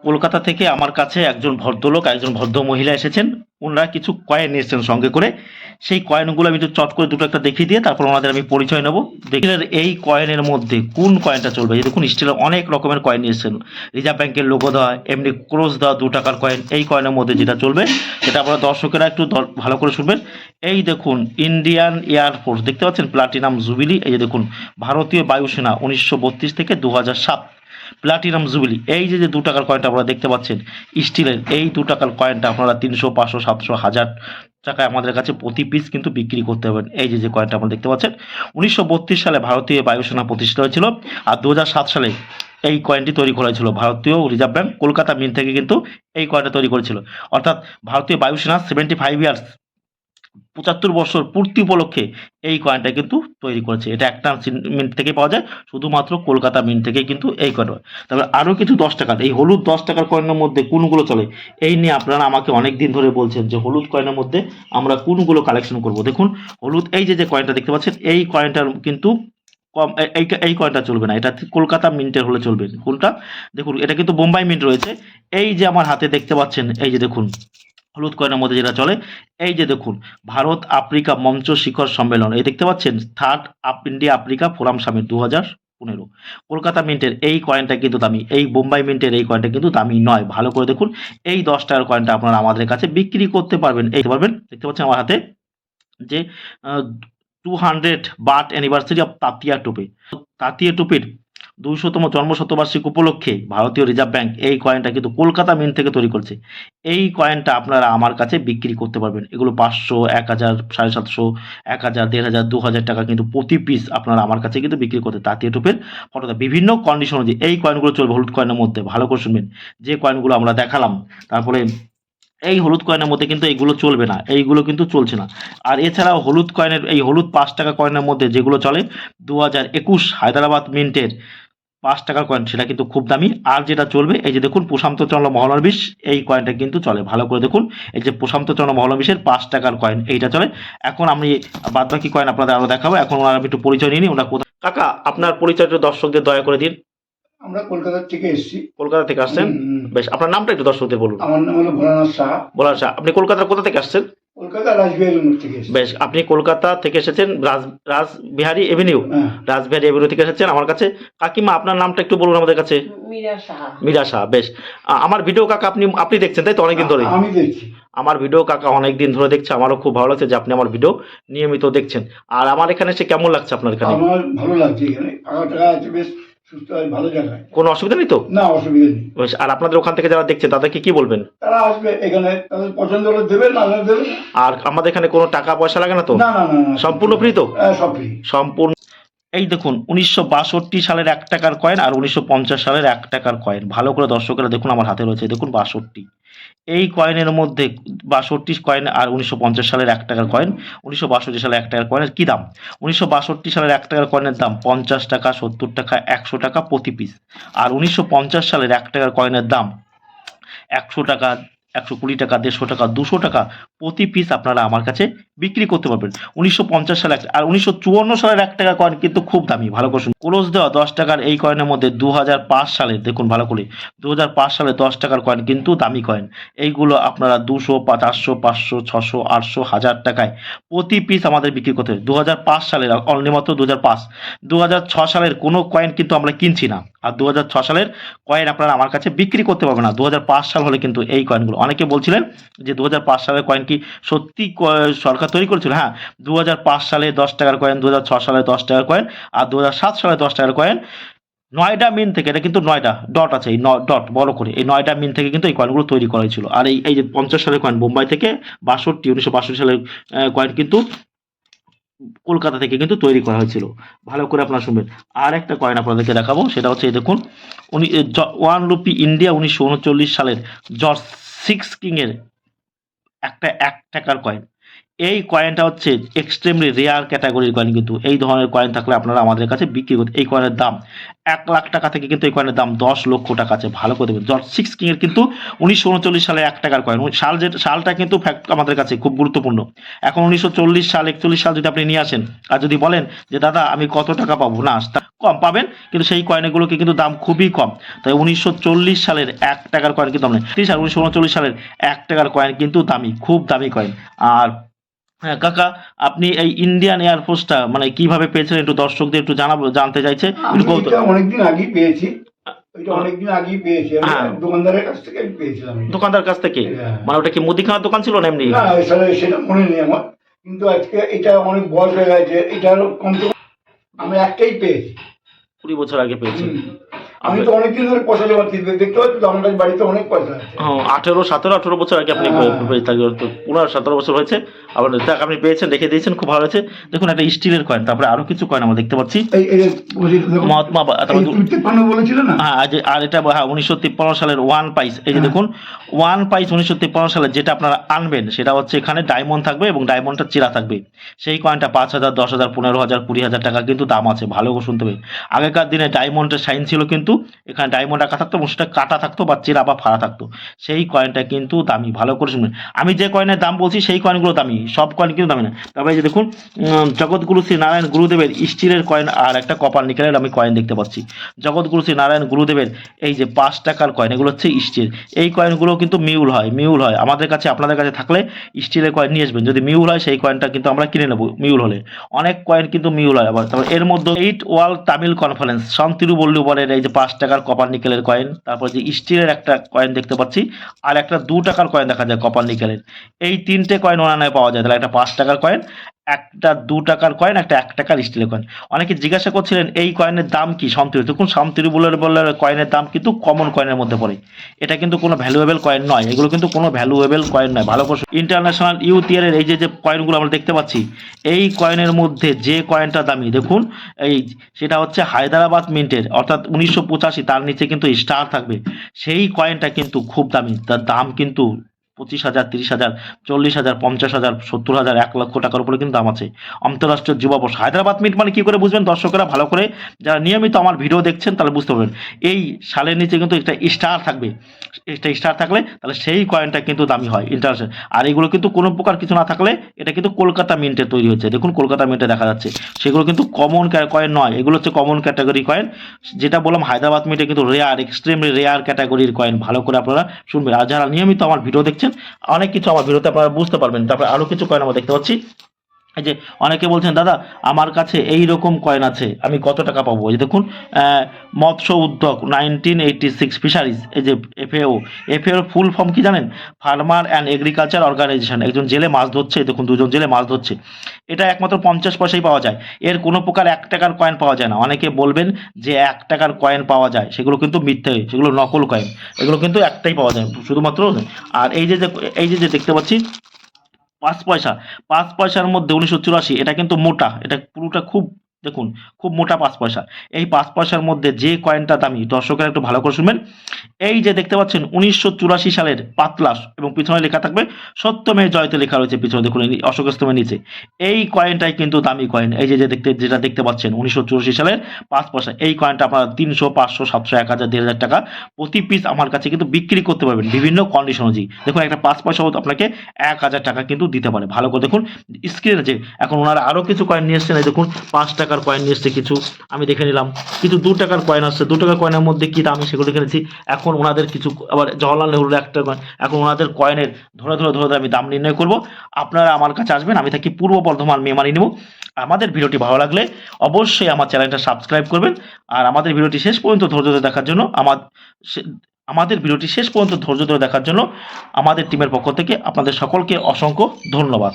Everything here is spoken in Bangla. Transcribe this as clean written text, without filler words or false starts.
কলকাতা থেকে আমার কাছে একজন ভদ্রলোক, একজন ভদ্র মহিলা এসেছেন। ওনারা কিছু কয়েন এসেছেন সঙ্গে করে। সেই কয়েনগুলো আমি একটু চট করে দুটো একটা দেখিয়ে দিয়ে তারপর ওনাদের আমি পরিচয় নেব। দেখলেন এই কয়েনের মধ্যে কোন কয়েনটা চলবে? এই দেখুন স্টিলের অনেক রকমের কয়েন এসেছেন। রিজার্ভ ব্যাংকের লোগো দেওয়া, এমনি ক্রস দেওয়া 2 টাকার কয়েন। এই কয়েনের মধ্যে যেটা চলবে সেটা আপনারা দর্শকেরা একটু ভালো করে শুনবেন। এই দেখুন ইন্ডিয়ান এয়ারফোর্স দেখতে পাচ্ছেন, প্লাটিনাম জুবিলি। এই যে দেখুন ভারতীয় বায়ুসেনা 1932 থেকে 2007 প্লাটিনাম জুবিলি। এই যে 2 টাকার কয়েনটা আপনারা দেখতে পাচ্ছেন স্টিলের, এই 2 টাকার কয়েনটা আপনারা 300, 500, 700, 1000 টাকায় আমাদের কাছে প্রতি পিস কিন্তু বিক্রি করতে পারবেন। এই যে কয়েনটা আপনারা দেখতে পাচ্ছেন 1932 সালে ভারতীয় বায়ুসেনা প্রতিষ্ঠিত হয়েছিল, আর 2007 সালে এই কয়েনটি তৈরি করা হয়েছিল। ভারতীয় রিজার্ভ ব্যাংক কলকাতা মিন্ট থেকে কিন্তু এই কয়েনটা তৈরি করেছিল। অর্থাৎ ভারতীয় বায়ুসেনা 75 ইয়ার্স 75 বছর পূর্তি উপলক্ষে এই কয়েনটা কিন্তু তৈরি করেছে। এটা একটা মিন্ট থেকে পাওয়া যায়, শুধুমাত্র কলকাতা মিন্ট থেকে কিন্তু এই কয়েন। তারপরে আরও কিছু 10 টাকার, এই হলুদ 10 টাকার কয়েনের মধ্যে কোনগুলো চলে এই নিয়ে আপনারা আমাকে অনেক দিন ধরে বলছেন যে হলুদ কয়েনের মধ্যে আমরা কোনগুলো কালেকশন করব। দেখুন হলুদ এই যে কয়েনটা দেখতে পাচ্ছেন, এই কয়েনটার কিন্তু কম, এই কয়েনটা চলবে না, এটা কলকাতা মিন্টের হলে চলবে। কোনটা দেখুন, এটা কিন্তু বোম্বাই মিন্ট রয়েছে। এই যে আমার হাতে দেখতে পাচ্ছেন, এই যে দেখুন হলুদ কয়েনের মধ্যে যেটা চলে, এই যে দেখুন ভারত আফ্রিকা মঞ্চ শিখর সম্মেলন, এই দেখতে পাচ্ছেন third India Africa forum summit 2015। Kolkata মিন্টের এই কয়েনটা কিন্তু দামি, এই বোম্বাই মিন্টের এই কয়েনটা কিন্তু দামি নয়। ভালো করে দেখুন, এই 10 টাকার কয়েনটা আপনারা আমাদের কাছে বিক্রি করতে পারবেন। এই পারবেন, দেখতে পাচ্ছেন আমার হাতে যে 200 birth anniversary of Tatia Tope. Tatia টোপের 200তম জন্মশতবার্ষিকী উপলক্ষে ভারতীয় রিজার্ভ ব্যাংক এই কয়েনটা কিন্তু কলকাতা মিন্ট থেকে তৈরি করছে। এই কয়েনটা আপনারা আমার কাছে বিক্রি করতে পারবেন। এগুলো 500, 1000, 750, 1000, 1500, 2000 টাকা কিন্তু প্রতি পিস আপনারা আমার কাছে কিন্তু বিক্রি করতে। তাঁতীয় টোপের ফটোটা বিভিন্ন কন্ডিশন অনুযায়ী এই কয়েনগুলো চলবে হলুদ কয়েনের মধ্যে। ভালো করে শুনবেন, যে কয়েনগুলো আমরা দেখালাম, তারপরে এই হলুদ কয়েনের মধ্যে কিন্তু এইগুলো চলবে না, এইগুলো কিন্তু চলছে না। আর এছাড়াও হলুদ কয়েনের, এই হলুদ 5 টাকা কয়েনের মধ্যে যেগুলো চলে 2021 হায়দ্রাবাদ মিন্টের 5 টাকার কয়েন, সেটা কিন্তু খুব দামি। আর যেটা চলবে এই যে দেখুন প্রশান্তচন্দ্র মহলানবিশ, এই কয়েনটা কিন্তু চলে। ভালো করে দেখুন, এই যে প্রশান্তচন্দ্র মহলানবিশের 5 টাকার কয়েন এইটা চলে। এখন আমি বাদ বাকি কয়েন আপনাদের আরো দেখাবো। এখন ওনার আমি একটু পরিচয় নিয়ে নিই, ওনার কোথায়। কাকা আপনার পরিচয়টা দর্শকদের দয়া করে দিন। আমরা কলকাতা থেকে এসেছি। কলকাতা থেকে আসছেন? বেশ, আপনার নামটা একটু দর্শকদের বলুন। আমার নাম হলো ভোলানাথ সাহা। বলার শাহ। আপনি কলকাতার কোথা থেকে আসছেন? কলকাতা রাসবিহারী মোড় থেকে এসেছি। বেশ, আপনি কলকাতা থেকে এসেছেন রাসবিহারী এভিনিউ। হ্যাঁ। রাসবিহারী এভিনিউ থেকে এসেছেন আমার কাছে। কাকিমা আপনার নামটা একটু বলুন আমাদের কাছে। মীরা সাহা। মীরা শাহ। বেশ, আমার ভিডিও কাকা আপনি দেখছেন তাই তো অনেকদিন ধরে? আমি দেখছি। আমার ভিডিও কাকা অনেকদিন ধরে দেখছে। আমারও খুব ভালো লাগছে যে আপনি আমার ভিডিও নিয়মিত দেখছেন। আর আমার এখানে এসে কেমন লাগছে আপনার এখানে? আমার ভালো লাগছে এখানে। ফাঁকা টাকা আছে, বেশ সুস্থ হয়, ভালো জায়গায়। কোনো অসুবিধা নেই তো? না, অসুবিধা নেই। বেশ, আর আপনাদের ওখান থেকে যারা দেখছেন তাদেরকে কি বলবেন? তারা আসবে এখানে, তাদের পছন্দ হলে দেবে, না হলে দেবে না। আর আমাদের এখানে কোনো টাকা পয়সা লাগে না তো? না না না না, সম্পূর্ণ ফ্রি তো? সব ফ্রি। সম্পূর্ণ। এই দেখুন 1962 সালের 1 টাকার কয়েন আর 1950 সালের 1 টাকার কয়েন। ভালো করে দর্শকেরা দেখুন, আমার হাতে রয়েছে দেখুন 62। এই কয়েনের মধ্যে 62 কয়েন আর 1950 সালের 1 টাকার কয়েন। 1962 সালের 1 টাকার কয়েনের কী দাম? 1962 সালের 1 টাকার কয়েনের দাম 50 টাকা, 70 টাকা, 100 টাকা প্রতি পিস। আর 1950 সালের 1 টাকার কয়েনের দাম 100 টাকা, 120 টাকা, 150 টাকা, 200 টাকা প্রতি পিস আপনারা আমার কাছে বিক্রি করতে পারবেন। 1950 সালে আর 1954 সালের 1 টাকা কয়েন কিন্তু খুব দামি। ভালো করে শুনুন, ক্লোজ দেওয়া 10 টাকার এই কয়েনের মধ্যে 2005 সালে দেখুন ভালো করে, 2005 সালে 10 টাকার কয়েন কিন্তু দামি কয়েন। এইগুলো আপনারা 200, 400, 500, 600, 800, 1000 টাকায় প্রতি পিস আমাদের বিক্রি করতে হবে। 2005 সালের অনলি মাত্র 2005। 2006 সালের কোনো কয়েন কিন্তু আমরা কিনছি না। আর 2006 সালের কয়েন আপনারা আমার কাছে বিক্রি করতে পারবেন না। 2005 সাল হলে কিন্তু এই কয়েনগুলো, অনেকে বলছিলেন যে 2005 সালের কয়েন কি সত্যি সরকার তৈরি করেছিল? হ্যাঁ, 2005 সালে 10 টাকার কয়েন, 2006 সালে 10 টাকার কয়েন, আর 2007 সালে 10 টাকার কয়েন নয়ডা মিন্ট থেকে, এটা কিন্তু নয়ডা ডট আছে, এই ডট বড় করে, এই নয়ডা মিন্ট থেকে কিন্তু এই কয়েনগুলো তৈরি করা হয়েছিল। আর এই যে 50 সালের কয়েন বোম্বাই থেকে, 1962 সালের কয়েন কিন্তু কলকাতা থেকে কিন্তু তৈরি করা হয়েছিল। ভালো করে আপনারা শুনবেন। আর একটা কয়েন আপনাদেরকে দেখাবো, সেটা হচ্ছে এই দেখুন 1 রুপি ইন্ডিয়া 1939 সালের জর্জ 6 কিংয়ের একটা 1 টাকার কয়েন। এই কয়েনটা হচ্ছে এক্সট্রিমলি রেয়ার ক্যাটাগরির কয়েন, কিন্তু এই ধরনের কয়েন থাকলে আপনারা আমাদের কাছে বিক্রি করতে। এই কয়েনের দাম 1,00,000 টাকা থেকে কিন্তু এই কয়েনের দাম 10 লক্ষ টাকা আছে। ভালো করে দেবেন। জর্জ 6 কিং এর কিন্তু 1939 সালে 1 টাকার কয়েন, সালটা কিন্তু ফ্যাক্ট আমাদের কাছে খুব গুরুত্বপূর্ণ। এখন 1940 সাল 41 সাল যদি আপনি নিয়ে আসেন আর যদি বলেন যে দাদা আমি কত টাকা পাবো, না কম পাবেন, কিন্তু সেই কয়েনগুলোকে কিন্তু দাম খুবই কম। তাই 1940 সালের 1 টাকার কয়েন কিন্তু আপনি 1939 সালের 1 টাকার কয়েন কিন্তু দামি, খুব দামি কয়েন। আর হ্যাঁ কাকা, আপনি এই ইন্ডিয়ান এয়ারফোর্সটা মানে কিভাবে পেয়েছেন একটু দর্শকদের একটু জানতে চাইছে আমি একটু এটা অনেকদিন আগেই পেয়েছি। ওইটা অনেকদিন আগেই পেয়েছি আমি, হ্যাঁ। দোকানদারের কাছ থেকে আমি পেয়েছিলাম এটা। দোকানদার কাছ থেকে? হ্যাঁ। মানে ওটা কি মুদিখানার দোকান ছিল না এমনি? না আসলে সেটা মনে নেই আমার, কিন্তু আজকে এটা অনেক বয়স হয়ে গেছে, এটা আরো কমসে কম আমি একটাই পেয়েছি। 20 বছর আগে পেয়েছেন? আমি তো অনেকদিন ধরে পয়সা জমা দিতে দেখতে পাচ্ছি তো, আমার কাছে বাড়িতে অনেক পয়সা আছে। 18 বছর আগে আপনি হ্যাঁ। 17 বছর হয়েছে আবার দেখ আপনি পেয়েছেন, রেখে দিয়েছেন, খুব ভালো হয়েছে। দেখুন একটা স্টিলের কয়েন, তারপরে আরো কিছু কয়েন আমরা দেখতে পাচ্ছি। মহাত্মা তারপরে বলেছিল না। হ্যাঁ আর এটা 1953 সালের 1 পাইস। এই যে দেখুন 1 পাইস 1953 সালে যেটা আপনারা আনবেন সেটা হচ্ছে এখানে ডায়মন্ড থাকবে এবং ডায়মন্ডটা চিরা থাকবে। সেই কয়েনটা 5,000, 10,000, 15,000, 20,000 টাকা কিন্তু দাম আছে। ভালো করে শুনতে হবে। আগেকার দিনে ডায়মন্ডের সাইন ছিল, কিন্তু এখানে ডায়মন্ড আঁকা থাকতো এবং সেটা কাটা থাকতো বা চিরা বা ফাড়া থাকতো। সেই কয়েনটা কিন্তু দামি। ভালো করে শুনবেন। আমি যে কয়েনের দাম বলছি সেই কয়েনগুলো দামি, সব কয়েন কিন্তু দামি না। তবে এই যে দেখুন জগৎগুরু শ্রী নারায়ণ গুরুদেবের স্টিলের কয়েন আর একটা কপার নিকেলের আমি কয়েন দেখতে পাচ্ছি। জগৎগুরু শ্রী নারায়ণ গুরুদেবের এই যে 5 টাকার কয়েন, এগুলো হচ্ছে স্টিল। এই কয়েনগুলো কিন্তু মিউল হয় আমাদের কাছে। আপনাদের কাছে থাকলে স্টিলের কয়েন নিয়ে আসবেন। যদি মিউল হয় সেই কয়েনটা কিন্তু আমরা কিনে নেব। মিউল হলে অনেক কয়েন কিন্তু মিউল হয়। আবার তারপর এর মধ্যে 8 ওয়ার্ল্ড তামিল কনফারেন্স শান্তিরুবল্লুবরের এই যে 5 টাকার কপার নিকেলের কয়েন, তারপর যে স্টিলের একটা কয়েন দেখতে পাচ্ছি, আর একটা 2 টাকার কয়েন দেখা যায় কপার নিকেলের। এই 3টে কয়েন অনায়াসে পাওয়া যায়। তাহলে একটা 5 টাকার কয়েন, একটা 2 টাকার কয়েন, একটা 1 টাকার স্টিলের কয়েন। অনেকে জিজ্ঞাসা করছিলেন এই কয়েনের দাম কি শান্তিরু। দেখুন শান্তিরুবল্লুবরের কয়েনের দাম কিন্তু কমন কয়েনের মধ্যে পড়ে। এটা কিন্তু কোনো ভ্যালুয়েবল কয়েন নয়, এগুলো কিন্তু কোনো ভ্যালুয়েবল কয়েন নয়। ভালো করে ইন্টারন্যাশনাল ইউথ ইয়ারের এই যে কয়েনগুলো আমরা দেখতে পাচ্ছি, এই কয়েনের মধ্যে যে কয়েনটা দামি দেখুন, এই সেটা হচ্ছে হায়দ্রাবাদ মিন্টের, অর্থাৎ 1985, তার নিচে কিন্তু স্টার থাকবে। সেই কয়েনটা কিন্তু খুব দামি। তার দাম কিন্তু 25,000, 30,000, 40,000, 50,000, 70,000, 1 লক্ষ টাকার উপরে কিন্তু দাম আছে। অন্তরাষ্ট্রীয় যুবাবর্ষ হায়দ্রাবাদ মিন্ট মানে কি করে বুঝবেন দর্শকেরা, ভালো করে যারা নিয়মিত আমার ভিডিও দেখছেন তাহলে বুঝতে পারবেন। এই সালের নিচে কিন্তু একটা স্টার থাকবে। একটা স্টার থাকলে তাহলে সেই কয়েনটা কিন্তু দামি হয় ইন্টারন্যাশনাল। আর এগুলো কিন্তু কোনো প্রকার কিছু না থাকলে এটা কিন্তু কলকাতা মিন্টে তৈরি হয়েছে। দেখুন কলকাতা মিন্টে দেখা যাচ্ছে। সেগুলো কিন্তু কমন কয়েন নয়, এগুলো হচ্ছে কমন ক্যাটাগরি কয়েন। যেটা বললাম হায়দ্রাবাদ মিন্টে কিন্তু রেয়ার, এক্সট্রিমলি রেয়ার ক্যাটাগরির কয়েন। ভালো করে আপনারা শুনবেন। আর যারা নিয়মিত আমার ভিডিও দেখছেন অনেক কিছু আমার ভিডিওতে আপনারা বুঝতে পারবেন। তারপরে আরো কিছু কয়েন আমরা দেখতে পাচ্ছি। এই যে অনেকে বলছেন দাদা আমার কাছে এই রকম কয়েন আছে, আমি কত টাকা পাবো। এই যে দেখুন মৎস্য উদ্যোগ 1986 ফিশারিজ, এই যে এফএও ফুল ফর্ম কি জানেন? Farmer and agriculture organization. একজন জেলে মাছ ধরছে, দেখুন 2জন জেলে মাছ ধরছে। এটা একমাত্র 50 পয়সাই পাওয়া যায়। এর কোনো প্রকার 1 টাকার কয়েন পাওয়া যায় না। অনেকে বলবেন যে 1 টাকার কয়েন পাওয়া যায়, সেগুলো কিন্তু মিথ্যে, সেগুলো নকল কয়েন। এগুলো কিন্তু একটাই পাওয়া যায় শুধুমাত্র। আর এই যে দেখতে পাচ্ছি 5 পয়সা, 5 পয়সার মধ্যে 1984, এটা কিন্তু মোটা, এটা পুরোটা খুব দেখুন খুব মোটা 5 পয়সা। এই 5 পয়সার মধ্যে যে কয়েনটা দামি, দর্শকেরা একটু ভালো করে শুনবেন। এই যে দেখতে পাচ্ছেন 1984 সালের পাতলা এবং পিছনে লেখা থাকবে সত্যমের জয়তে লেখা রয়েছে পিছনে, দেখুন অশোক স্তম্ভের নিচে। এই কয়েনটাই কিন্তু দামি কয়েন। এই যে যেটা দেখতে পাচ্ছেন 1984 সালের 5 পয়সা। এই কয়েনটা আপনারা 300, 500, 700, 1000, 1500 টাকা প্রতি পিস আমার কাছে কিন্তু বিক্রি করতে পারবেন বিভিন্ন কন্ডিশন অনুযায়ী। দেখুন একটা 5 পয়সা আপনাকে 1000 টাকা কিন্তু দিতে পারে। ভালো করে দেখুন স্ক্রিনে যে এখন ওনারা আরো কিছু কয়েন নিয়ে এসছেন। এই দেখুন 5 টাকার কয়েন নিয়ে এসছে কিছু, আমি দেখে নিলাম। কিছু 2 টাকার কয়েন আসছে। 2 টাকার কয়েনের মধ্যে কি দাম সেগুলো দেখে নিচ্ছি। এখন ওনাদের কিছু আবার জওহরলাল নেহরুর একটা কয়েন, এখন ওনাদের কয়েনের ধরে আমি দাম নির্ণয় করব। আপনারা আমার কাছে আসবেন, আমি থাকি পূর্ব বর্ধমান মেমারি। আমাদের ভিডিওটি ভালো লাগলে অবশ্যই আমার চ্যানেলটা সাবস্ক্রাইব করবেন। আর আমাদের ভিডিওটি শেষ পর্যন্ত ধৈর্য ধরে দেখার জন্য আমাদের টিমের পক্ষ থেকে আপনাদের সকলকে অসংখ্য ধন্যবাদ।